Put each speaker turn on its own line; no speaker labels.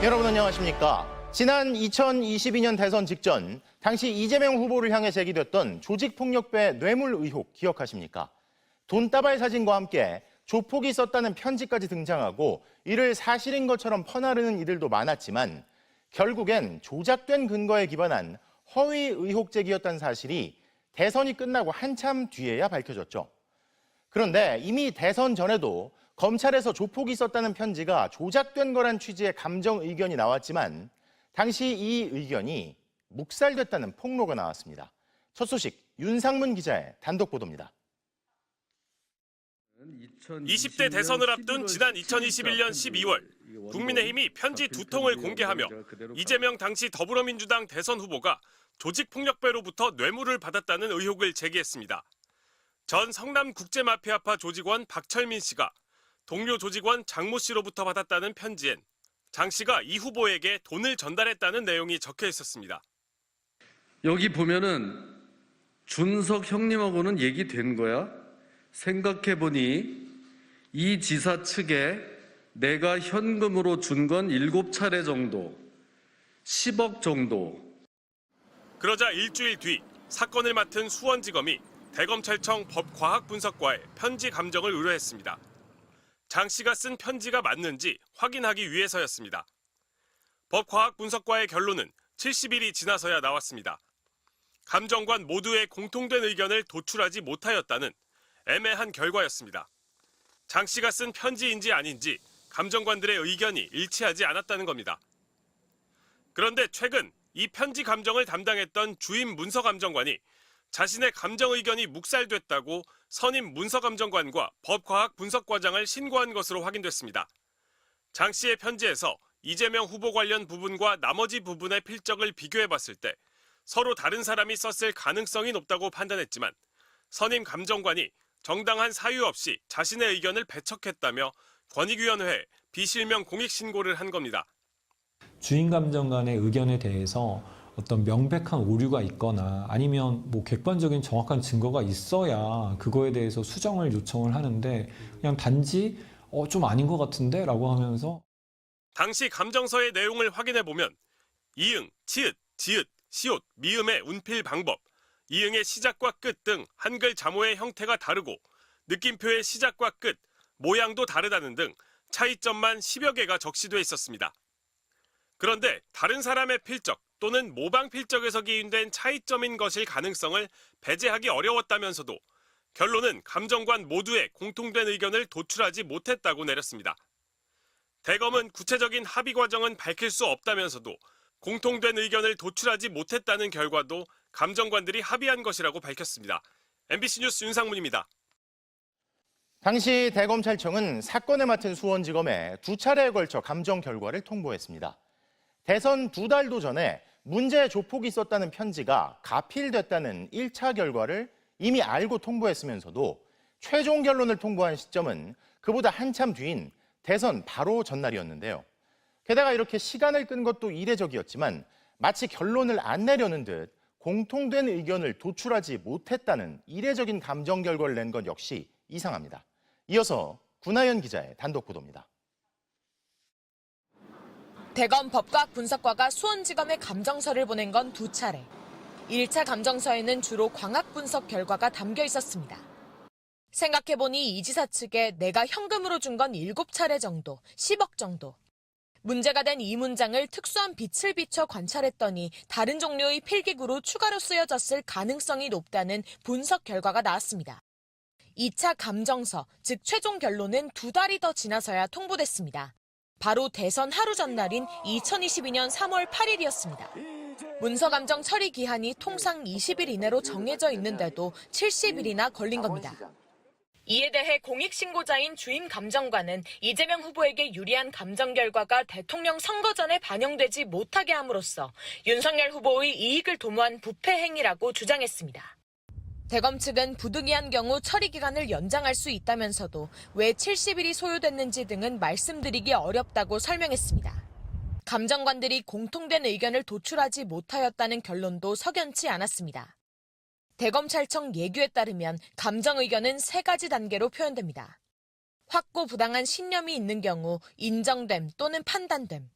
여러분 안녕하십니까? 지난 2022년 대선 직전 당시 이재명 후보를 향해 제기됐던 조직폭력배 뇌물 의혹 기억하십니까? 돈다발 사진과 함께 조폭이 썼다는 편지까지 등장하고 이를 사실인 것처럼 퍼나르는 이들도 많았지만 결국엔 조작된 근거에 기반한 허위 의혹 제기였다는 사실이 대선이 끝나고 한참 뒤에야 밝혀졌죠. 그런데 이미 대선 전에도 검찰에서 조폭이 썼다는 편지가 조작된 거란 취지의 감정 의견이 나왔지만 당시 이 의견이 묵살됐다는 폭로가 나왔습니다. 첫 소식 윤상문 기자의 단독 보도입니다.
20대 대선을 앞둔 지난 2021년 12월 국민의힘이 편지 2통을 공개하며 이재명 당시 더불어민주당 대선 후보가 조직폭력배로부터 뇌물을 받았다는 의혹을 제기했습니다. 전 성남국제마피아파 조직원 박철민 씨가 동료 조직원 장모 씨로부터 받았다는 편지엔 장 씨가 이 후보에게 돈을 전달했다는 내용이 적혀 있었습니다.
여기 보면은 준석 형님하고는 얘기된 거야? 생각해보니 이 지사 측에 내가 현금으로 준 건 7차례 정도, 10억 정도.
그러자 일주일 뒤 사건을 맡은 수원지검이 대검찰청 법과학분석과에 편지 감정을 의뢰했습니다. 장 씨가 쓴 편지가 맞는지 확인하기 위해서였습니다. 법과학분석과의 결론은 70일이 지나서야 나왔습니다. 감정관 모두의 공통된 의견을 도출하지 못하였다는 애매한 결과였습니다. 장 씨가 쓴 편지인지 아닌지 감정관들의 의견이 일치하지 않았다는 겁니다. 그런데 최근 이 편지 감정을 담당했던 주임 문서감정관이 자신의 감정 의견이 묵살됐다고 선임 문서감정관과 법과학분석과장을 신고한 것으로 확인됐습니다. 장 씨의 편지에서 이재명 후보 관련 부분과 나머지 부분의 필적을 비교해봤을 때 서로 다른 사람이 썼을 가능성이 높다고 판단했지만 선임 감정관이 정당한 사유 없이 자신의 의견을 배척했다며 권익위원회에 비실명 공익신고를 한 겁니다.
주임 감정관의 의견에 대해서 어떤 명백한 오류가 있거나 아니면 객관적인 정확한 증거가 있어야 그거에 대해서 수정을 요청을 하는데 그냥 단지 좀 아닌 것 같은데 라고 하면서
당시 감정서의 내용을 확인해 보면 이응, 치읓, 지읒, 시옷, 미음의 운필 방법, 이응의 시작과 끝 등 한글 자모의 형태가 다르고 느낌표의 시작과 끝, 모양도 다르다는 등 차이점만 10여 개가 적시돼 있었습니다. 그런데 다른 사람의 필적 또는 모방 필적에서 기인된 차이점인 것일 가능성을 배제하기 어려웠다면서도 결론은 감정관 모두의 공통된 의견을 도출하지 못했다고 내렸습니다. 대검은 구체적인 합의 과정은 밝힐 수 없다면서도 공통된 의견을 도출하지 못했다는 결과도 감정관들이 합의한 것이라고 밝혔습니다. MBC 뉴스 윤상문입니다.
당시 대검찰청은 사건을 맡은 수원지검에 2차례에 걸쳐 감정 결과를 통보했습니다. 대선 2달도 전에 문제 조폭이 썼다는 편지가 가필됐다는 1차 결과를 이미 알고 통보했으면서도 최종 결론을 통보한 시점은 그보다 한참 뒤인 대선 바로 전날이었는데요. 게다가 이렇게 시간을 끈 것도 이례적이었지만 마치 결론을 안 내려는 듯 공통된 의견을 도출하지 못했다는 이례적인 감정 결과를 낸 것 역시 이상합니다. 이어서 구나연 기자의 단독 보도입니다.
대검 법과학분석과가 수원지검에 감정서를 보낸 건 2차례. 1차 감정서에는 주로 광학분석 결과가 담겨 있었습니다. 생각해보니 이 지사 측에 내가 현금으로 준 건 7차례 정도, 10억 정도. 문제가 된 이 문장을 특수한 빛을 비춰 관찰했더니 다른 종류의 필기구로 추가로 쓰여졌을 가능성이 높다는 분석 결과가 나왔습니다. 2차 감정서, 즉 최종 결론은 2달이 더 지나서야 통보됐습니다. 바로 대선 하루 전날인 2022년 3월 8일이었습니다. 문서감정 처리 기한이 통상 20일 이내로 정해져 있는데도 70일이나 걸린 겁니다. 이에 대해 공익신고자인 주임 감정관은 이재명 후보에게 유리한 감정 결과가 대통령 선거 전에 반영되지 못하게 함으로써 윤석열 후보의 이익을 도모한 부패 행위라고 주장했습니다. 대검 측은 부득이한 경우 처리 기간을 연장할 수 있다면서도 왜 70일이 소요됐는지 등은 말씀드리기 어렵다고 설명했습니다. 감정관들이 공통된 의견을 도출하지 못하였다는 결론도 석연치 않았습니다. 대검찰청 예규에 따르면 감정 의견은 3가지 단계로 표현됩니다. 확고 부당한 신념이 있는 경우 인정됨 또는 판단됨,